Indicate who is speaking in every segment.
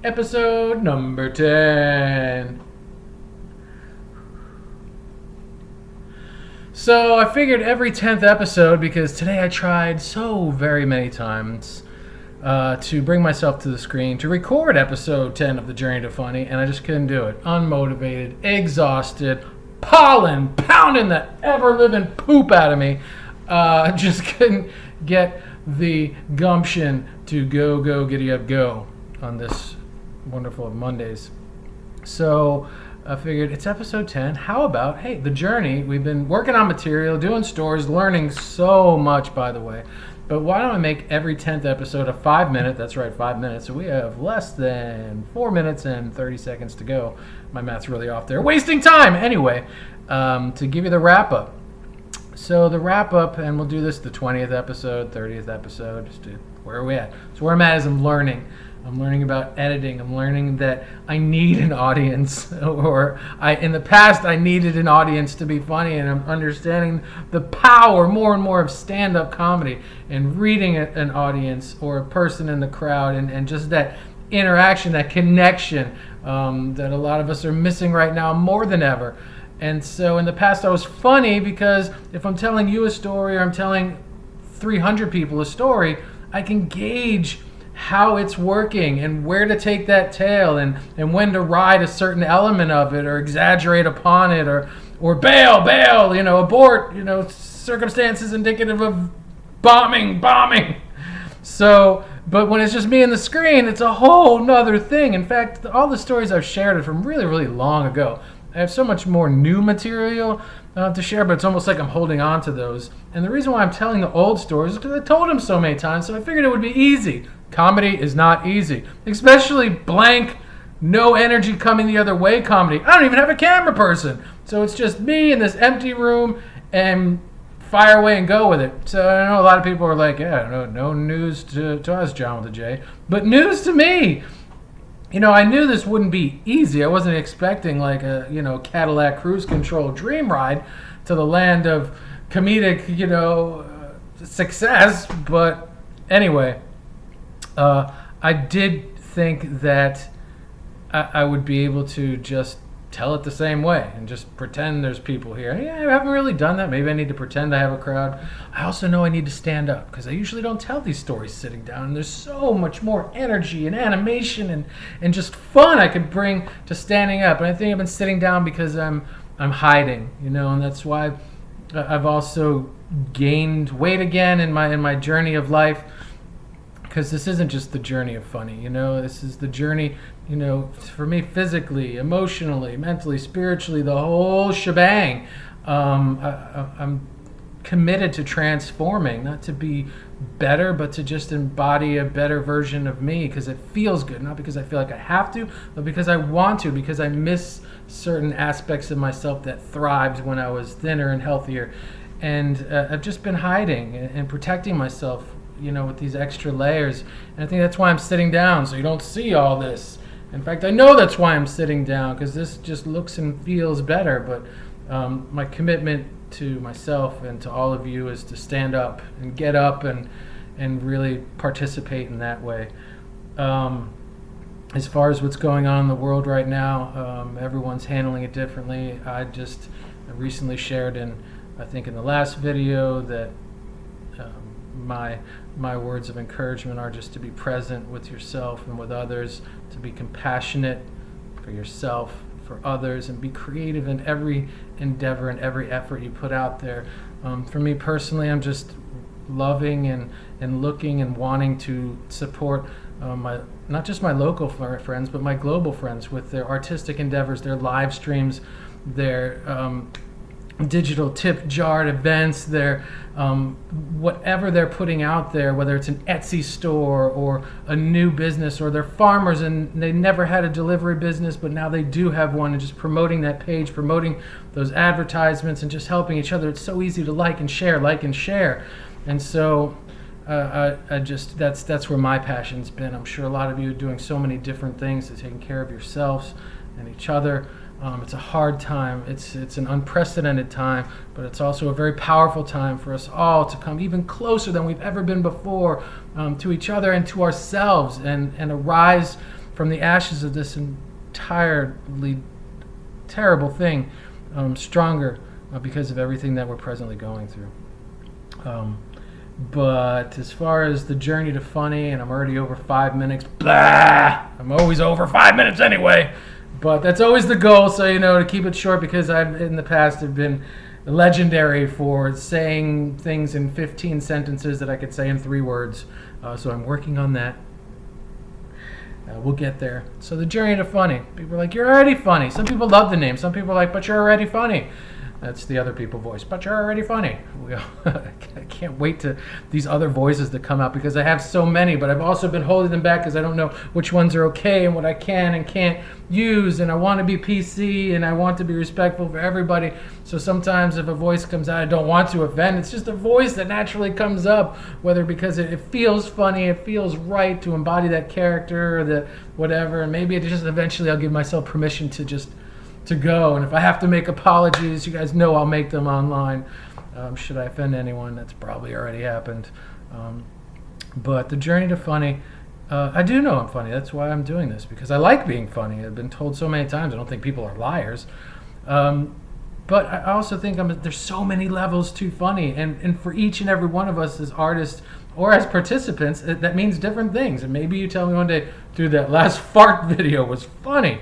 Speaker 1: episode number 10. So I figured every 10th episode, because today I tried so very many times to bring myself to the screen to record episode 10 of The Journey to Funny, and I just couldn't do it. Unmotivated, exhausted, pollen pounding the ever-living poop out of me. Just couldn't get the gumption to go, giddy up, go on this wonderful Mondays. So I figured it's episode 10. How about, hey, the journey. We've been working on material, doing stories, learning so much, by the way. But why don't I make every 10th episode a 5-minute? That's right, 5 minutes. So we have less than 4 minutes and 30 seconds to go. My math's really off there. Wasting time! Anyway, to give you the wrap-up. So the wrap-up, and we'll do this the 20th episode, 30th episode. Just where are we at? So where I'm at is I'm learning. I'm learning about editing. I'm learning that I need an audience, or in the past I needed an audience to be funny, and I'm understanding the power more and more of stand-up comedy and reading an audience or a person in the crowd, and just that interaction, that connection that a lot of us are missing right now more than ever. And so in the past I was funny because if I'm telling you a story or I'm telling 300 people a story, I can gauge how it's working and where to take that tale and when to ride a certain element of it or exaggerate upon it or bail, abort, circumstances indicative of bombing. So, but when it's just me and the screen, it's a whole nother thing. In fact, all the stories I've shared are from really, really long ago. I have so much more new material to share, but it's almost like I'm holding on to those. And the reason why I'm telling the old stories is because I told them so many times, so I figured it would be easy. Comedy is not easy, especially blank, no energy coming the other way comedy. I don't even have a camera person, so it's just me in this empty room and fire away and go with it. So I know a lot of people are like, yeah, no news to us, John with a J, but news to me. I knew this wouldn't be easy. I wasn't expecting like a, Cadillac cruise control dream ride to the land of comedic, success. But anyway, I did think that I would be able to just tell it the same way and just pretend there's people here. Yeah, I haven't really done that. Maybe I need to pretend I have a crowd. I also know I need to stand up because I usually don't tell these stories sitting down. And there's so much more energy and animation and just fun I could bring to standing up. And I think I've been sitting down because I'm hiding, and that's why I've also gained weight again in my journey of life. Because this isn't just the journey of funny, this is the journey, for me physically, emotionally, mentally, spiritually, the whole shebang. I'm committed to transforming, not to be better, but to just embody a better version of me because it feels good, not because I feel like I have to, but because I want to, because I miss certain aspects of myself that thrived when I was thinner and healthier. And I've just been hiding and protecting myself with these extra layers. And I think that's why I'm sitting down, so you don't see all this. In fact, I know that's why I'm sitting down, because this just looks and feels better. But my commitment to myself and to all of you is to stand up and get up and really participate in that way. As far as what's going on in the world right now, everyone's handling it differently. I recently shared I think in the last video that my words of encouragement are just to be present with yourself and with others, to be compassionate for yourself, for others, and be creative in every endeavor and every effort you put out there. For me personally, I'm just loving and looking and wanting to support not just my local friends, but my global friends with their artistic endeavors, their live streams, their digital tip jar events, their whatever they're putting out there, whether it's an Etsy store or a new business, or they're farmers and they never had a delivery business but now they do have one, and just promoting that page, promoting those advertisements, and just helping each other. It's so easy to like and share. And so I just that's where my passion's been. I'm sure a lot of you are doing so many different things to taking care of yourselves and each other. It's a hard time. It's an unprecedented time, but it's also a very powerful time for us all to come even closer than we've ever been before to each other and to ourselves, and arise from the ashes of this entirely terrible thing, stronger because of everything that we're presently going through. But as far as the journey to funny, and I'm already over 5 minutes, blah! I'm always over 5 minutes anyway. But that's always the goal, so to keep it short, because I've in the past have been legendary for saying things in 15 sentences that I could say in 3 words. So I'm working on that. We'll get there. So the journey to funny. People are like, you're already funny. Some people love the name. Some people are like, but you're already funny. That's the other people voice. But you're already funny. I can't wait to these other voices that come out, because I have so many, but I've also been holding them back because I don't know which ones are okay and what I can and can't use, and I want to be PC and I want to be respectful for everybody. So sometimes if a voice comes out, I don't want to offend. It's just a voice that naturally comes up, whether because it feels funny, it feels right to embody that character or the whatever, and maybe it just eventually I'll give myself permission to go. And if I have to make apologies, you guys know I'll make them online. Should I offend anyone? That's probably already happened. But the journey to funny, I do know I'm funny. That's why I'm doing this, because I like being funny. I've been told so many times I don't think people are liars. But I also think there's so many levels to funny. And for each and every one of us as artists or as participants, that means different things. And maybe you tell me one day, dude, that last fart video was funny.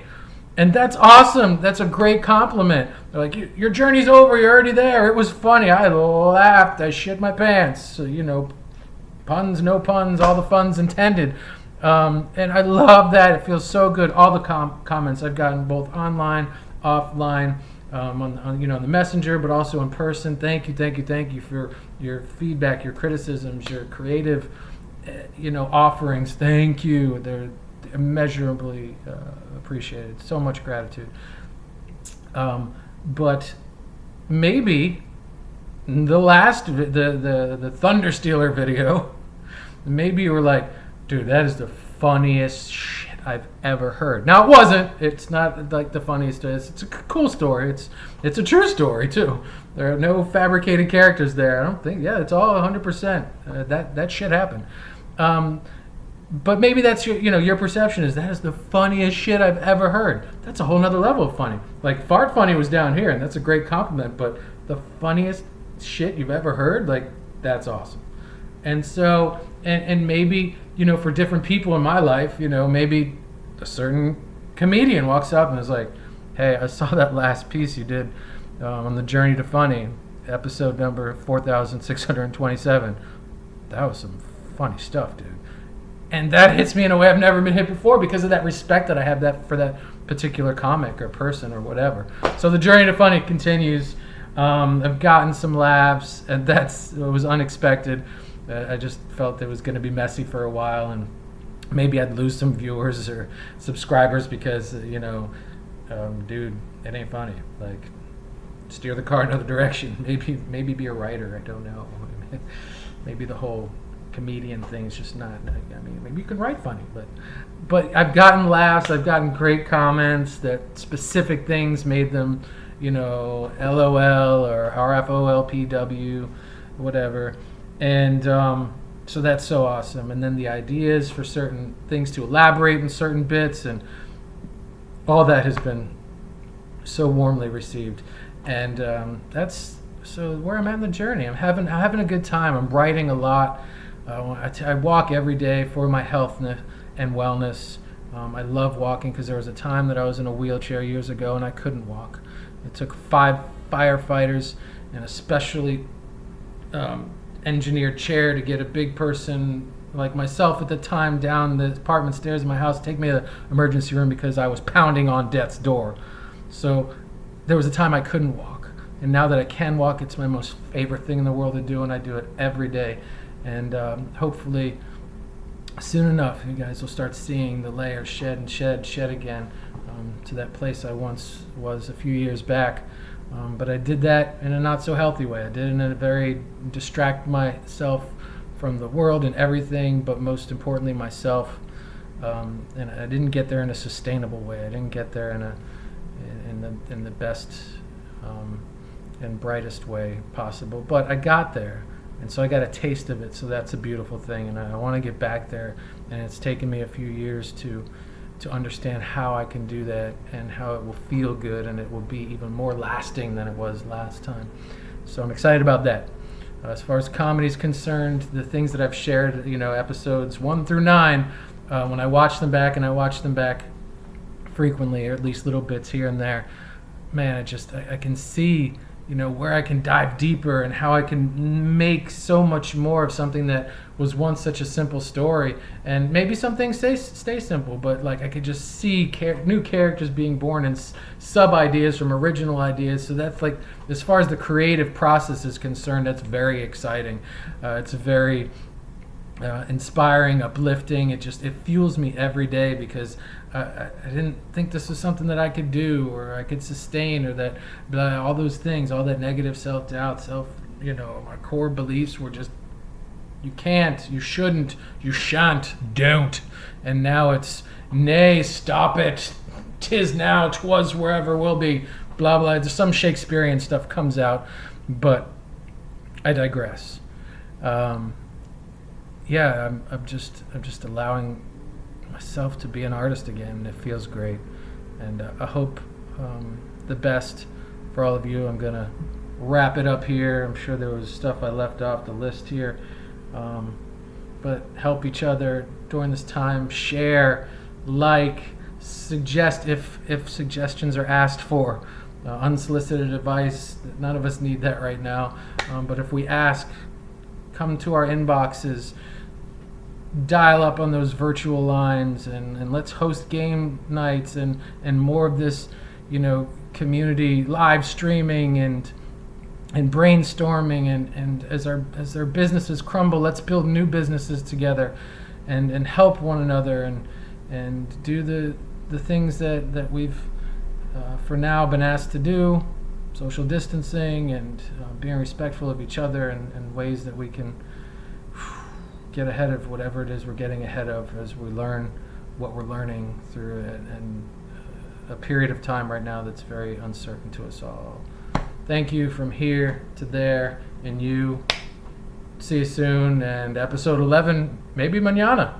Speaker 1: And that's awesome. That's a great compliment. They're like, your journey's over. You're already there. It was funny. I laughed. I shit my pants. So, puns, no puns, all the fun's intended. And I love that. It feels so good. All the comments I've gotten, both online, offline, on the messenger, but also in person. Thank you for your feedback, your criticisms, your creative, offerings. Thank you. They're immeasurably appreciated. So much gratitude. But maybe the last the Thunder Stealer video, maybe you were like, dude, that is the funniest shit I've ever heard. Now, it wasn't. It's not like the funniest. It's a cool story. It's a true story too. There are no fabricated characters there. I don't think. Yeah, it's all 100%. That shit happened. But maybe that's your perception is that is the funniest shit I've ever heard. That's a whole nother level of funny. Like fart funny was down here, and that's a great compliment. But the funniest shit you've ever heard, like that's awesome. And so, and maybe for different people in my life, maybe a certain comedian walks up and is like, "Hey, I saw that last piece you did on the journey to funny, episode number 4627. That was some funny stuff, dude." And that hits me in a way I've never been hit before because of that respect that I have for that particular comic or person or whatever. So the journey to funny continues. I've gotten some laughs, and it was unexpected. I just felt it was going to be messy for a while, and maybe I'd lose some viewers or subscribers because, dude, it ain't funny. Like, steer the car another direction. Maybe be a writer. I don't know. Maybe the whole comedian thing is just not. I mean, maybe you can write funny, but I've gotten laughs. I've gotten great comments that specific things made them, LOL or RFOLPW, whatever. And so that's so awesome. And then the ideas for certain things to elaborate in certain bits, and all that has been so warmly received. And that's so where I'm at in the journey. I'm having a good time. I'm writing a lot. I walk every day for my health and wellness. I love walking because there was a time that I was in a wheelchair years ago and I couldn't walk. It took 5 firefighters and a specially engineered chair to get a big person like myself at the time down the apartment stairs in my house, take me to the emergency room because I was pounding on death's door. So there was a time I couldn't walk. And now that I can walk, it's my most favorite thing in the world to do, and I do it every day. And hopefully soon enough you guys will start seeing the layers shed again to that place I once was a few years back. But I did that in a not so healthy way. I did it in a very distract myself from the world and everything, but most importantly myself. And I didn't get there in a sustainable way. I didn't get there in the best and brightest way possible. But I got there. And so I got a taste of it, so that's a beautiful thing. And I want to get back there. And it's taken me a few years to to understand how I can do that and how it will feel good and it will be even more lasting than it was last time. So I'm excited about that. As far as comedy is concerned, the things that I've shared, episodes 1 through 9, when I watch them back, and I watch them back frequently, or at least little bits here and there, man, I can see, where I can dive deeper and how I can make so much more of something that was once such a simple story. And maybe some things stay simple, but like I could just see new characters being born and sub ideas from original ideas. So that's like, as far as the creative process is concerned, that's very exciting. It's very inspiring, uplifting. It fuels me every day because I didn't think this was something that I could do or I could sustain, or that all those things, all that negative self-doubt, my core beliefs were just, you can't, you shouldn't, you shan't, don't. And now it's, nay, stop it, 'tis now, 'twas wherever will be, blah, blah. There's some Shakespearean stuff comes out, but I digress. I'm just allowing myself to be an artist again, and it feels great. And I hope the best for all of you. I'm gonna wrap it up here. I'm sure there was stuff I left off the list here, but help each other during this time. Share, suggest if suggestions are asked for. Unsolicited advice, none of us need that right now, but if we ask, come to our inboxes, dial up on those virtual lines, and let's host game nights and more of this, community live streaming and brainstorming, and as our businesses crumble, let's build new businesses together and help one another and do the things that we've for now been asked to do, social distancing and being respectful of each other, and ways that we can get ahead of whatever it is we're getting ahead of as we learn what we're learning through and a period of time right now that's very uncertain to us all. Thank you from here to there, and you. See you soon, and episode 11, maybe mañana.